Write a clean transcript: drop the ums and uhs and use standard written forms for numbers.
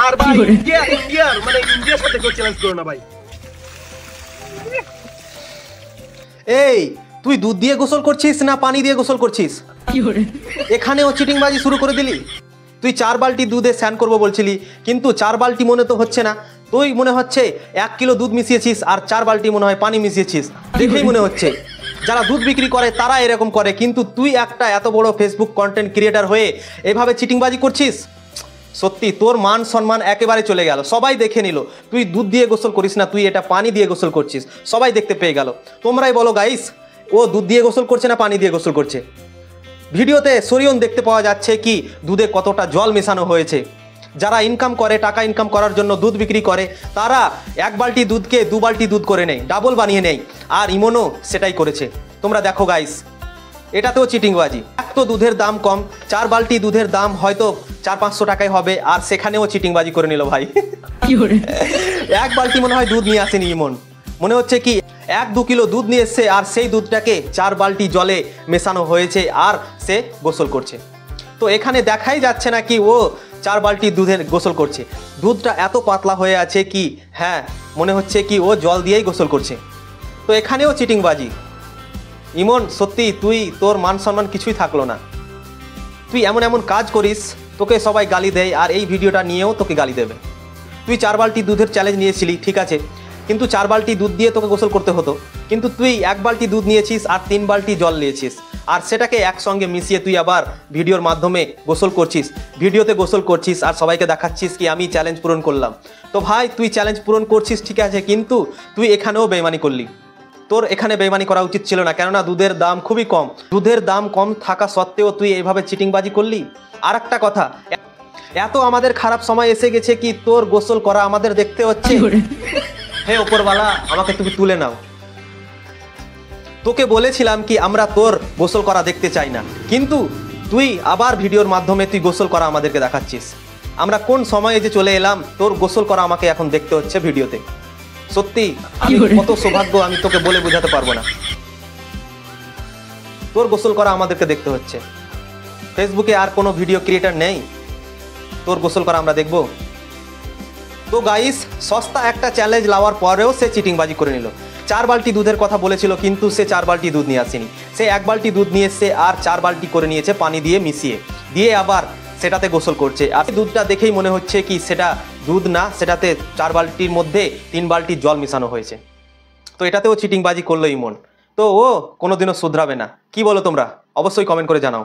আর ভাই ইন্ডিয়ার মানে ইন্ডিয়ার সাথে কেউ চ্যালেঞ্জ করো না ভাই। এই তুই দুধ দিয়ে গোসল করছিস না পানি দিয়ে গোসল করছিস? এখানেও চিটিংবাজি শুরু করে দিলি। তুই 4 বালতি দুধে স্নান করবো বলছিলি, কিন্তু 4 বালতি মনে তো হচ্ছে না। তুই মনে হচ্ছে 1 কিলো দুধ মিশিয়েছিস আর 4 বালতি মনে হয় পানি মিশিয়েছিস, দেখেই মনে হচ্ছে। যারা দুধ বিক্রি করে তারা এরকম করে, কিন্তু তুই একটা এত বড় ফেসবুক কন্টেন্ট ক্রিয়েটার হয়ে এভাবে চিটিংবাজি করছিস। সত্যি তোর মান সম্মান একেবারে চলে গেল। সবাই দেখে নিল তুই দুধ দিয়ে গোসল করিস না, তুই এটা পানি দিয়ে গোসল করছিস, সবাই দেখতে পেয়ে গেল। তোমরাই বলো গাইস, ও দুধ দিয়ে গোসল করছে না পানি দিয়ে গোসল করছে? ভিডিওতে সরিয়ন দেখতে পাওয়া যাচ্ছে কি দুধে কতটা জল মেশানো হয়েছে। যারা ইনকাম করে, টাকা ইনকাম করার জন্য দুধ বিক্রি করে, তারা 1 বালতি দুধকে 2 বালতি দুধ করে নেয়, ডাবল বানিয়ে নেয়। আর ইমনও সেটাই করেছে। তোমরা দেখো গাইস, এটাতেও চিটিংবাজি। এক তো দুধের দাম কম, 4 বালতি দুধের দাম হয়তো 400-500 টাকায় হবে, আর সেখানেও চিটিংবাজি করে নিল ভাই। 1 বালতি মনে হয় দুধ নিয়ে আসেনি ইমন, মনে হচ্ছে কি 1-2 কিলো দুধ নিয়ে এসছে, আর সেই দুধটাকে 4 বালতি জলে মেশানো হয়েছে আর সে গোসল করছে। তো এখানে দেখাই যাচ্ছে না কি ও 4 বালতি দুধের গোসল করছে। দুধটা এত পাতলা হয়ে আছে কি হ্যাঁ মনে হচ্ছে কি ও জল দিয়েই গোসল করছে। তো এখানেও চিটিংবাজি। ইমন সত্যি তুই, তোর মান সম্মান কিছুই থাকলো না। তুই এমন এমন কাজ করিস, তোকে সবাই গালি দেয়, আর এই ভিডিওটা নিয়েও তোকে গালি দেবে। তুই 4 বালতি দুধের চ্যালেঞ্জ নিয়েছিলি, ঠিক আছে, কিন্তু 4 বালতি দুধ দিয়ে তোকে গোসল করতে হতো, কিন্তু তুই 1 বালতি দুধ নিয়েছিস আর 3 বালতি জল নিয়েছিস, আর সেটাকে একসঙ্গে মিশিয়ে তুই আবার ভিডিওর মাধ্যমে গোসল করছিস, ভিডিওতে গোসল করছিস, আর সবাইকে দেখাচ্ছিস কি আমি চ্যালেঞ্জ পূরণ করলাম। তো ভাই তুই চ্যালেঞ্জ পূরণ করছিস ঠিক আছে, কিন্তু তুই এখানেও বেইমানি করলি। তোর এখানে বেইমানি করা উচিত ছিল না, কেননা দুধের দাম খুবই কম। দুধের দাম কম থাকা সত্ত্বেও তুই এইভাবে চিটিংবাজি করলি। আর একটা কথা, এত আমাদের খারাপ সময় এসে গেছে কি তোর গোসল করা আমাদের দেখতে হচ্ছে। হে উপরওয়ালা, আমাকে তুমি তুলে নাও। তোকে বলেছিলাম কি আমরা তোর গোসল করা দেখতে চাই না, কিন্তু তুই আবার ভিডিওর মাধ্যমে তুই গোসল করা আমাদেরকে দেখাচ্ছিস। আমরা কোন সময়ে যে চলে এলাম, তোর গোসল করা আমাকে এখন দেখতে হচ্ছে ভিডিওতে। সত্যি আমি কত সৌভাগ্য, আমি তোকে বলে বোঝাতে পারবো না। তোর গোসল করা আমাদেরকে দেখতে হচ্ছে। ফেসবুকে আর কোনো ভিডিও ক্রিয়েটার নেই, তোর গোসল করা আমরা দেখবো? তো গাইস, সস্তা একটা চ্যালেঞ্জ লাওয়ার পরেও সে চিটিংবাজি করে নিল। 4 বালতি দুধের কথা বলেছিল, কিন্তু সে 4 বালতি দুধ নিয়ে আসেনি। সে 1 বালতি দুধ নিয়ে এসে আর 4 বালতি করে নিয়েছে পানি দিয়ে মিশিয়ে, দিয়ে আবার সেটাতে গোসল করছে। আর দুধটা দেখেই মনে হচ্ছে কি সেটা দুধ না, সেটাতে 4 বালতির মধ্যে 3 বালতি জল মিশানো হয়েছে। তো এটাতেও চিটিংবাজি করলো ইমন। তো ও কোনোদিনও শুধরাবে না। কি বলো তোমরা? অবশ্যই কমেন্ট করে জানাও।